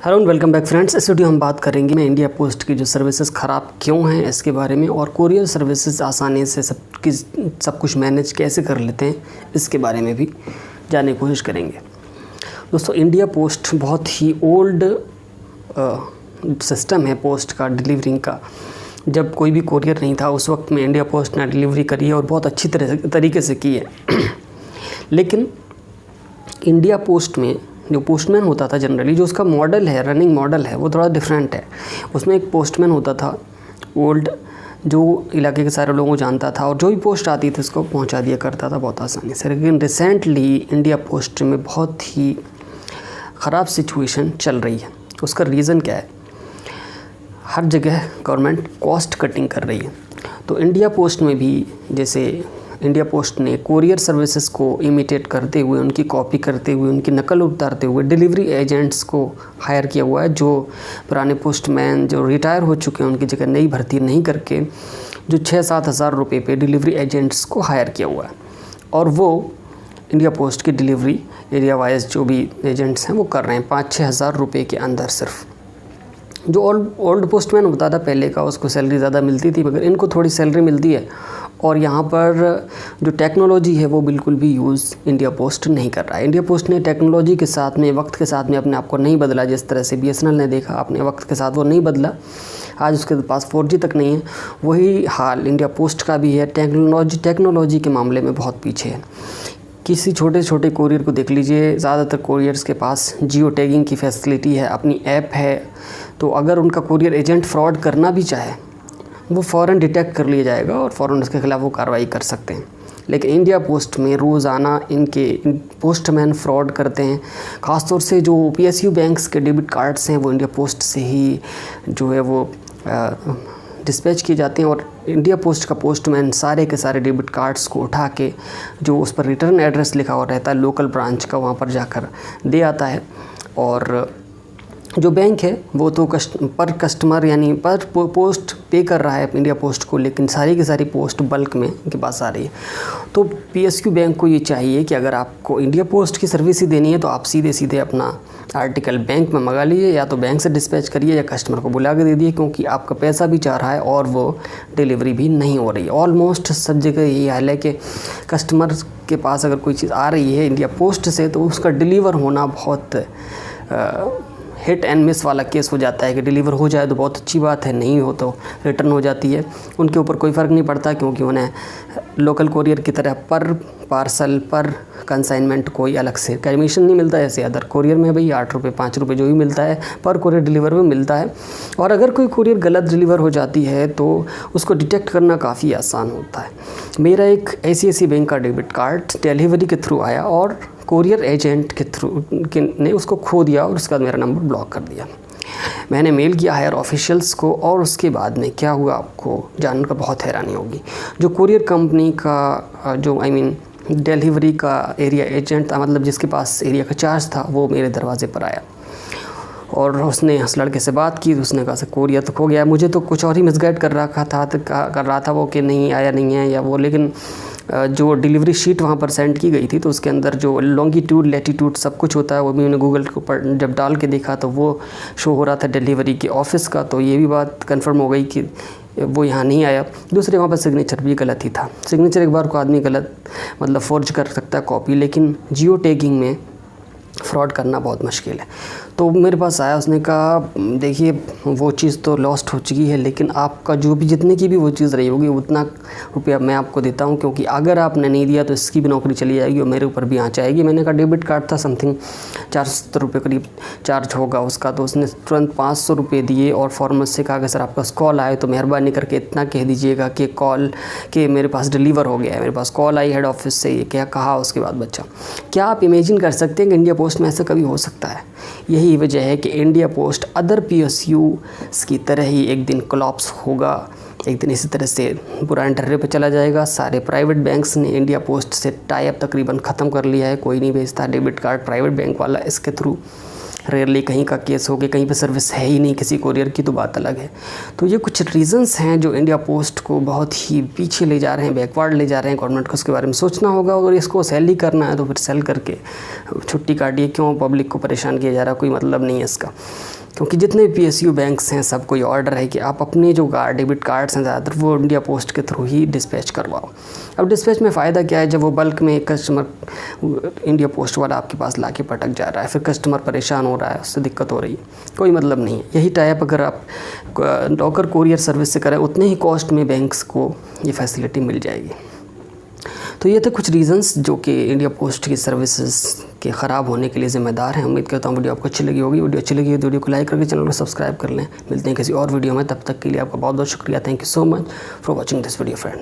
Hello and welcome back friends. इस video हम बात करेंगे मैं इंडिया पोस्ट की जो सर्विसेज ख़राब क्यों हैं इसके बारे में, और कोरियर सर्विसेज आसानी से सब कुछ मैनेज कैसे कर लेते हैं इसके बारे में भी जानने की कोशिश करेंगे। दोस्तों, इंडिया पोस्ट बहुत ही ओल्ड सिस्टम है पोस्ट का, डिलीवरिंग का। जब कोई भी कोरियर नहीं था उस वक्त में इंडिया पोस्ट ने डिलीवरी करी है और बहुत अच्छी तरीके से की है। लेकिन इंडिया पोस्ट में जो पोस्टमैन होता था जनरली, जो उसका मॉडल है, रनिंग मॉडल है, वो थोड़ा डिफरेंट है। उसमें एक पोस्टमैन होता था ओल्ड, जो इलाके के सारे लोगों को जानता था और जो भी पोस्ट आती थी उसको पहुंचा दिया करता था बहुत आसानी से। लेकिन रिसेंटली इंडिया पोस्ट में बहुत ही ख़राब सिचुएशन चल रही है। उसका रीज़न क्या है? हर जगह गवर्नमेंट कॉस्ट कटिंग कर रही है। तो इंडिया पोस्ट में भी, जैसे इंडिया पोस्ट ने कोरियर सर्विसेज को इमिटेट करते हुए, उनकी कॉपी करते हुए, उनकी नकल उतारते हुए डिलीवरी एजेंट्स को हायर किया हुआ है, जो पुराने पोस्टमैन जो रिटायर हो चुके हैं उनकी जगह नई भर्ती नहीं करके जो 6-7 हज़ार रुपये पे डिलीवरी एजेंट्स को हायर किया हुआ है। और वो इंडिया पोस्ट की डिलीवरी एरिया वाइज जो भी एजेंट्स हैं वो कर रहे हैं 5-6 हज़ार रुपये के अंदर। सिर्फ जो ओल्ड पोस्टमैन होता था पहले का, उसको सैलरी ज़्यादा मिलती थी, मगर इनको थोड़ी सैलरी मिलती है। और यहाँ पर जो टेक्नोलॉजी है वो बिल्कुल भी यूज़ इंडिया पोस्ट नहीं कर रहा है। इंडिया पोस्ट ने टेक्नोलॉजी के साथ में, वक्त के साथ में अपने आप को नहीं बदला। जिस तरह से BSNL ने देखा अपने वक्त के साथ वो नहीं बदला, आज उसके पास 4G तक नहीं है। वही हाल इंडिया पोस्ट का भी है। टेक्नोलॉजी के मामले में बहुत पीछे है। किसी छोटे छोटे कोरियर को देख लीजिए, ज़्यादातर कोरियर्स के पास जियो टैगिंग की फैसिलिटी है, अपनी ऐप है। तो अगर उनका कोरियर एजेंट फ्रॉड करना भी चाहे वो फ़ौरन डिटेक्ट कर लिया जाएगा और फ़ौरन उसके खिलाफ़ वो कार्रवाई कर सकते हैं। लेकिन इंडिया पोस्ट में रोज़ाना इन पोस्टमैन फ्रॉड करते हैं। ख़ासतौर से जो PSU बैंक्स के डेबिट कार्ड्स हैं वो इंडिया पोस्ट से ही जो है वो डिस्पैच किए जाते हैं। और इंडिया पोस्ट का पोस्टमैन सारे के सारे डेबिट कार्ड्स को उठा के, जो उस पर रिटर्न एड्रेस लिखा हुआ रहता है लोकल ब्रांच का, वहाँ पर जाकर दे आता है। और जो बैंक है वो तो पर कस्टमर यानी पर पोस्ट पे कर रहा है इंडिया पोस्ट को, लेकिन सारी की सारी पोस्ट बल्क में उनके पास आ रही है। तो PSU बैंक को ये चाहिए कि अगर आपको इंडिया पोस्ट की सर्विस ही देनी है तो आप सीधे अपना आर्टिकल बैंक में मंगा लीजिए, या तो बैंक से डिस्पैच करिए या कस्टमर को बुला के दे दिए, क्योंकि आपका पैसा भी जा रहा है और वो डिलीवरी भी नहीं हो रही है। ऑलमोस्ट सब जगह यही हाल है कि कस्टमर के पास अगर कोई चीज़ आ रही है इंडिया पोस्ट से तो उसका डिलीवर होना बहुत हिट एंड मिस वाला केस हो जाता है कि डिलीवर हो जाए तो बहुत अच्छी बात है, नहीं हो तो रिटर्न हो जाती है। उनके ऊपर कोई फ़र्क नहीं पड़ता, क्योंकि उन्हें लोकल कोरियर की तरह पर पार्सल पर कंसाइनमेंट कोई अलग से कमीशन नहीं मिलता। ऐसे अदर कोरियर में भाई 8 रुपये 5 रुपये जो भी मिलता है पर कोरियर डिलीवर में मिलता है। और अगर कोई कोरियर गलत डिलीवर हो जाती है तो उसको डिटेक्ट करना काफ़ी आसान होता है। मेरा एक ICICI बैंक का डेबिट कार्ड डिलीवरी के थ्रू आया और कोरियर एजेंट के थ्रू ने उसको खो दिया और उसके बाद मेरा नंबर ब्लॉक कर दिया। मैंने मेल किया हायर ऑफिशियल्स को, और उसके बाद में क्या हुआ आपको जानकर बहुत हैरानी होगी। जो कोरियर कंपनी का जो डिलीवरी का एरिया एजेंट था, मतलब जिसके पास एरिया का चार्ज था, वो मेरे दरवाजे पर आया और उसने उस लड़के से बात की। तो उसने कहा सर कोरियर तो खो गया। मुझे तो कुछ और ही मिसगाइड कर रहा था वो कि नहीं आया नहीं है या वो, लेकिन जो डिलीवरी शीट वहाँ पर सेंड की गई थी तो उसके अंदर जो लॉन्गिट्यूड लैटिट्यूड सब कुछ होता है वो भी मैंने गूगल के ऊपर जब डाल के देखा तो वो शो हो रहा था डिलीवरी के ऑफिस का। तो ये भी बात कंफर्म हो गई कि वो यहाँ नहीं आया। दूसरे वहाँ पर सिग्नेचर भी गलत ही था। सिग्नेचर एक बार को आदमी गलत मतलब फोर्ज कर सकता है कॉपी, लेकिन जियो टैगिंग में फ्रॉड करना बहुत मुश्किल है। तो मेरे पास आया, उसने कहा देखिए वो चीज़ तो लॉस्ट हो चुकी है, लेकिन आपका जो भी जितने की भी वो चीज़ रही होगी उतना रुपया मैं आपको देता हूँ, क्योंकि अगर आपने नहीं दिया तो इसकी भी नौकरी चली जाएगी और मेरे ऊपर भी आँच आएगी। मैंने कहा डेबिट कार्ड था, समथिंग 470 रुपये करीब चार्ज होगा उसका। तो उसने तुरंत 500 रुपये दिए और फॉर्मस से कहा कि सर आपका कॉल आए तो मेहरबानी करके इतना कह दीजिएगा कि कॉल के मेरे पास डिलीवर हो गया है। मेरे पास कॉल आई हेड ऑफिस से, ये क्या कहा उसके बाद बच्चा। क्या आप इमेजिन कर सकते हैं कि इंडिया पोस्ट में ऐसा कभी हो सकता है? यही वजह है कि इंडिया पोस्ट अदर PSU की तरह ही एक दिन कोलैप्स होगा, एक दिन इसी तरह से पूरा अंडररे पे चला जाएगा। सारे प्राइवेट बैंक्स ने इंडिया पोस्ट से टाई अप तकरीबन ख़त्म कर लिया है, कोई नहीं भेजता डेबिट कार्ड प्राइवेट बैंक वाला इसके थ्रू। रेयरली कहीं का केस हो गया, कहीं पे सर्विस है ही नहीं किसी कोरियर की, तो बात अलग है। तो ये कुछ रीज़न्स हैं जो इंडिया पोस्ट को बहुत ही पीछे ले जा रहे हैं, बैकवर्ड ले जा रहे हैं। गवर्नमेंट को उसके बारे में सोचना होगा, और इसको सेल ही करना है तो फिर सेल करके छुट्टी काटिए, क्यों पब्लिक को परेशान किया जा रहा है, कोई मतलब नहीं है इसका। क्योंकि जितने भी PSU बैंक्स हैं सबको ये ऑर्डर है कि आप अपने जो डेबिट कार्ड्स हैं ज़्यादातर वो इंडिया पोस्ट के थ्रू ही डिस्पैच करवाओ। अब डिस्पैच में फ़ायदा क्या है, जब वो बल्क में एक कस्टमर इंडिया पोस्ट वाला आपके पास ला के पटक जा रहा है, फिर कस्टमर परेशान हो रहा है, उससे दिक्कत हो रही है, कोई मतलब नहीं है। यही टाइप अगर आप लॉकर कोरियर सर्विस से करें, उतने ही कॉस्ट में बैंक्स को ये फैसिलिटी मिल जाएगी। तो ये थे कुछ रीज़न्स जो कि इंडिया पोस्ट की सर्विसेज के ख़राब होने के लिए ज़िम्मेदार हैं। उम्मीद करता हूँ वीडियो आपको अच्छी लगी होगी। वीडियो अच्छी लगी है तो वीडियो को लाइक करके चैनल को सब्सक्राइब कर लें। मिलते हैं किसी और वीडियो में, तब तक के लिए आपका बहुत बहुत शुक्रिया। Thank you so much for watching this video friend.